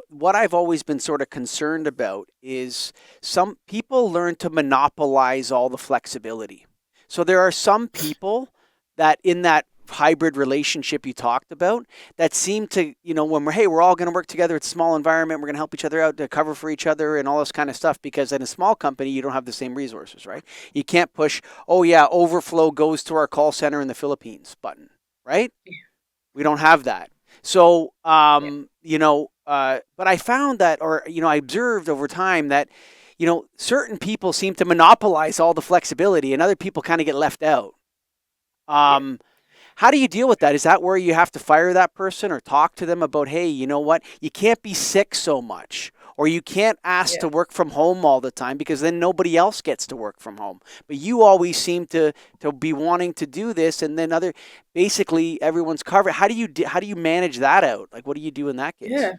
what I've always been sort of concerned about is some people learn to monopolize all the flexibility. So there are some people that in that hybrid relationship you talked about that seem to, when we're all going to work together, it's a small environment, we're going to help each other out to cover for each other and all this kind of stuff, because in a small company you don't have the same resources, right? You can't push, oh yeah, overflow goes to our call center in the Philippines button, right? We don't have that. So Yeah. but I found that, or I observed over time that certain people seem to monopolize all the flexibility and other people kind of get left out. Yeah. um how do you deal with that? Is that where you have to fire that person or talk to them about, hey, you know what? You can't be sick so much, or you can't ask Yeah. to work from home all the time because then nobody else gets to work from home. But you always seem to be wanting to do this, and then basically everyone's covered. How do you manage that out? Like, what do you do in that case? Yeah.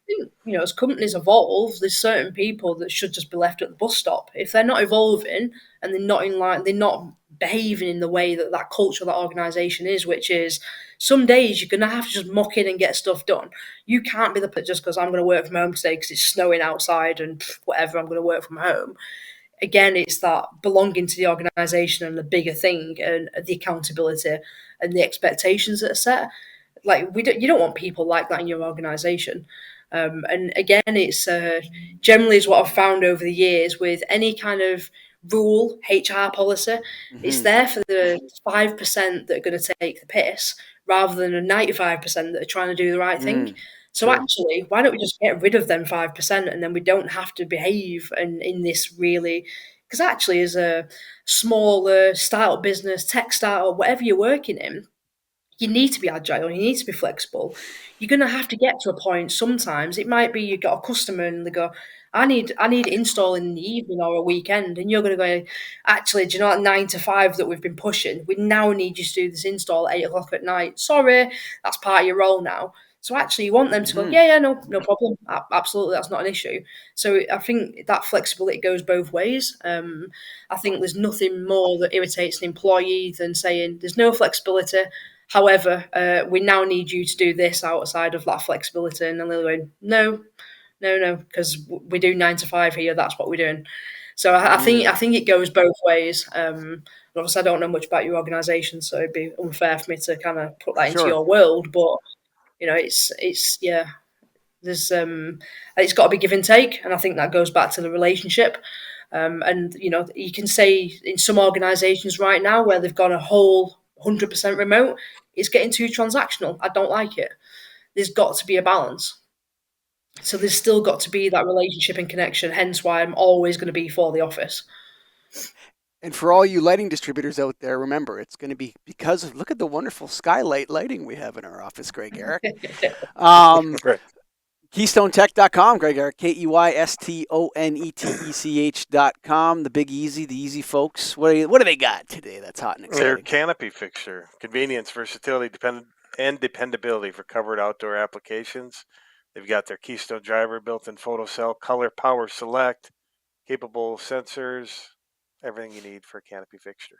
Think, as companies evolve, there's certain people that should just be left at the bus stop. If they're not evolving and they're not in line, they're not behaving in the way that that culture, that organisation is, which is some days you're going to have to just muck in and get stuff done. You can't be the just because I'm going to work from home today because it's snowing outside and whatever, I'm going to work from home. Again, it's that belonging to the organisation and the bigger thing and the accountability and the expectations that are set. Like you don't want people like that in your organisation. And again, it's generally is what I've found over the years with any kind of rule, HR policy. It's Hmm. there for the 5% that are going to take the piss rather than the 95% that are trying to do the right thing. Mm. So True. actually, why don't we just get rid of them 5% and then we don't have to behave in this really? Because actually, as a smaller startup business, tech startup, whatever you're working in, you need to be agile, you need to be flexible. You're going to have to get to a point sometimes. It might be you've got a customer and they go, I need install in the evening or a weekend, and you're going to go, actually, do you know that 9 to 5 that we've been pushing? We now need you to do this install at 8 o'clock at night. Sorry, that's part of your role now. So actually, you want them to go, Mm-hmm. yeah, no problem, absolutely, that's not an issue. So I think that flexibility goes both ways. I think there's nothing more that irritates an employee than saying there's no flexibility. However, we now need you to do this outside of that flexibility, and then they're going, no, because we do 9 to 5 here. That's what we're doing. So I think it goes both ways. Obviously, I don't know much about your organisation, so it'd be unfair for me to kind of put that into Sure. your world. But it's yeah. There's it's got to be give and take, and I think that goes back to the relationship. And you can say in some organisations right now where they've got a whole 100% remote, it's getting too transactional. I don't like it. There's got to be a balance. So there's still got to be that relationship and connection. Hence why I'm always going to be for the office. And for all you lighting distributors out there, remember, it's going to be because of, look at the wonderful skylight lighting we have in our office, Greg Eric. Right. KeystoneTech.com, Greg Eric, KeystoneTech.com, the Big Easy, the Easy folks. What do they got today that's hot and Their exciting? canopy fixture, convenience, versatility, and dependability for covered outdoor applications. They've got their Keystone driver, built-in photocell, color power select, capable sensors, everything you need for a canopy fixture.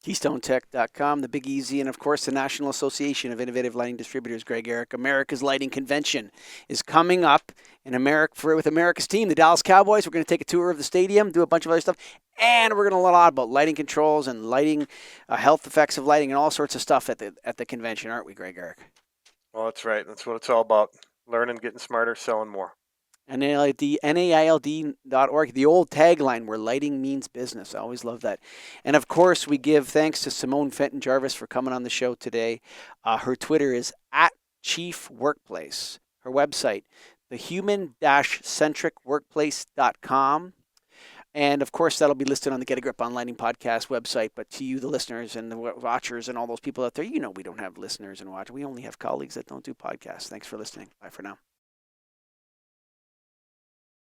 KeystoneTech.com, the Big Easy, and of course the National Association of Innovative Lighting Distributors, Greg Eric. America's Lighting Convention is coming up in America with America's team, the Dallas Cowboys. We're going to take a tour of the stadium, do a bunch of other stuff, and we're going to learn a lot about lighting controls and lighting, health effects of lighting, and all sorts of stuff at the convention, aren't we, Greg Eric? Well, that's right. That's what it's all about. Learning, getting smarter, selling more. NAILD.org, the old tagline where lighting means business. I always love that. And of course, we give thanks to Simone Fenton-Jarvis for coming on the show today. Her Twitter is @ChiefWorkplace. Her website, thehuman-centricworkplace.com. And of course, that'll be listed on the Get a Grip on Lighting podcast website. But to you, the listeners and the watchers and all those people out there, we don't have listeners and watchers. We only have colleagues that don't do podcasts. Thanks for listening. Bye for now.